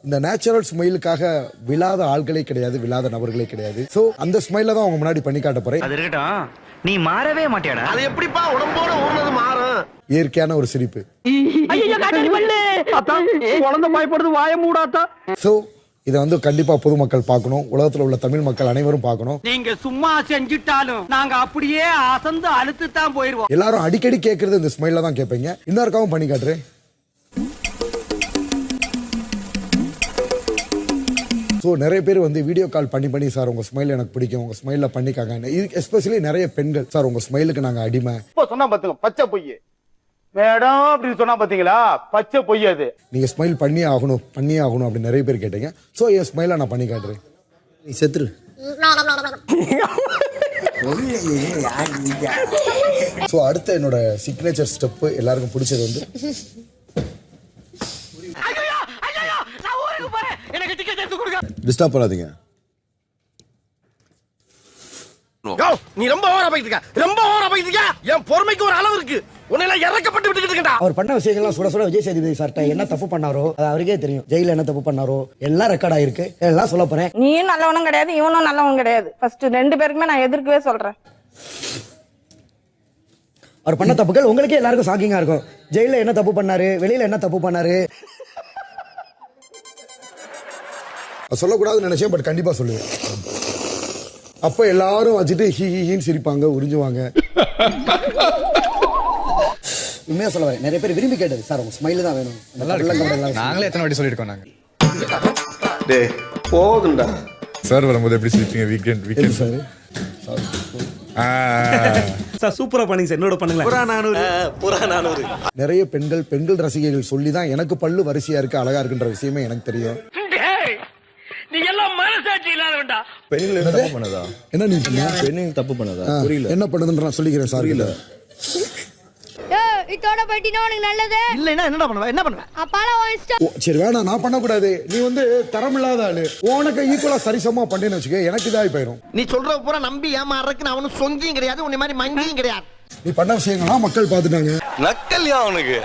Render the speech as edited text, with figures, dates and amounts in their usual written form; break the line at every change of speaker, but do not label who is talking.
இந்த நேச்சுரல் ஸ்மைலுக்காக விழாத ஆள்களே கிடையாது, விழாத நபர்களே கிடையாது. சோ அந்த ஸ்மைல தான் அவங்க முன்னாடி பண்ணி காட்ட போறேன்.
அது இருக்கட்டும், நீ மாறவே மாட்டியாடா.
அது எப்படிப்பா உடம்போட ஊர்னது மாறும்?
இயற்கையான ஒரு சிரிப்பு.
குழந்தை பயப்படுது, வாய மூடாத்தா.
சோ இதை வந்து கண்டிப்பா பொதுமக்கள் பார்க்கணும், உலகத்துல உள்ள தமிழ் மக்கள் அனைவரும் பார்க்கணும்.
நீங்க சும்மா செஞ்சுட்டாலும் நாங்க அப்படியே அசந்து அழுத்து தான் போயிருவோம்.
எல்லாரும் அடிக்கடி கேட்கறது இந்த ஸ்மைல்ல தான் கேட்பீங்க. இன்னொருக்காவும் பண்ணி காட்டுறேன். ஸோ நிறைய பேர் வந்து வீடியோ கால் பண்ணி சார் உங்க ஸ்மைல் எனக்கு பிடிக்கும், உங்க ஸ்மைல்ல பண்ணிக்காங்க. இது எஸ்பெஷலி நிறைய பெண்கள், சார் உங்க ஸ்மைலுக்கு நாங்க அடிமை.
சொன்னா பாத்துங்க, பச்சை பொய் மேடம் அப்படின்னு சொன்னா பாத்தீங்களா, பச்சை பொய். அது
நீங்க ஸ்மைல் பண்ணியே ஆகணும் அப்படின்னு நிறைய பேர் கேட்டீங்க. ஸோ என் ஸ்மைலை நான் பண்ணி காட்டுறேன். நீ செத்துரு. ஸோ அடுத்த என்னோட சிக்னேச்சர் ஸ்டெப் எல்லாருக்கும் பிடிச்சது வந்து டிஸ்டர்ப் பண்ணாதீங்க.
நீ ரொம்ப ஓவரா போயிட்டு இருக்க. என் பொறுமைக்கு ஒரு அளவு இருக்கு. உன்னையெல்லாம் இறக்கப்பட்டு விட்டுக்கிட்டு இருக்கா.
அவர் பண்ண விஷயங்கள்லாம் சுட சுட விஜய் சேதுபதி சார்ட்ட என்ன தப்பு பண்ணாரோ அது அவருக்கே தெரியும். ஜெயில என்ன தப்பு பண்ணாரோ எல்லாம் ரெக்கார்ட் ஆயிருக்கு. எல்லாம் சொல்ல போறேன்.
நீயும் நல்லவனும் கிடையாது, இவனும் நல்லவனும் கிடையாது. ஃபர்ஸ்ட் ரெண்டு பேருக்குமே நான் எதிர்க்கவே சொல்றேன்.
அவர் பண்ண தப்புகள் உங்களுக்கே எல்லாருக்கும் ஷாக்கிங்கா இருக்கும். ஜெயில என்ன தப்பு பண்ணாரு, வெளியில என்ன தப்பு பண்ணாரு
சொல்லக்கூடாதுன்னு நினைச்சேன், பட் கண்டிப்பா சொல்லுவேன். அப்ப எல்லாரும் வச்சுட்டு ஹீன்னு சிரிப்பாங்க, உறிஞ்சுவாங்க.
உண்மையா சொல்ல வரேன், நிறைய பேர் விரும்பி கேட்டது சார் உங்க ஸ்மைல் தான் வேணும்.
நாங்களே எத்தனை வாட்டி சொல்லிருக்கோம். நாங்க
டேய் போதும்டா.
சார் வரும்போது எப்படி சிரிப்பீங்க? வீக்கெண்ட்
சார்
சார் சூப்பரா பண்ணீங்க சார், என்னோட பண்ணுங்க.
புறா 400
நிறைய பெண்கள் ரசிகைகள் சொல்லி தான் எனக்கு பல்லு வரிசையா இருக்கு, அழகா இருக்குன்ற விஷயமே எனக்கு தெரியும்.
நீ எல்லாம் மனசாட்சி இல்லாதவன்டா.
பெண்கள் தப்பு பண்ணதா?
என்ன நீ
பெண்கள் தப்பு பண்ணதா? புரியல.
என்ன பண்ணுதுன்னு நான் சொல்லிக்கிறேன் சார். இல்ல
இதோட பட்டினா உனக்கு நல்லது
இல்லைன்னா என்ன பண்ணுவ?
அப்பாலாம் வாங்கிட்டா.
சரி வேணாம், நான் பண்ணக்கூடாது. நீ வந்து தரமில்லாத ஆளு, உனக்கு ஈக்குவலா சரிசமா பண்ணேன்னு வச்சுக்க, எனக்கு இதாகி போயிடும்.
நீ சொல்ற பூரா நம்பி ஏமாறதுக்கு நான் அவனும் சொங்கியும் கிடையாது, உன்னை மாதிரி மங்கியும் கிடையாது.
நீ பண்ண விஷயங்கள்லாம் மக்கள் பார்த்துட்டாங்க.
நக்கல்யா அவனுக்கு.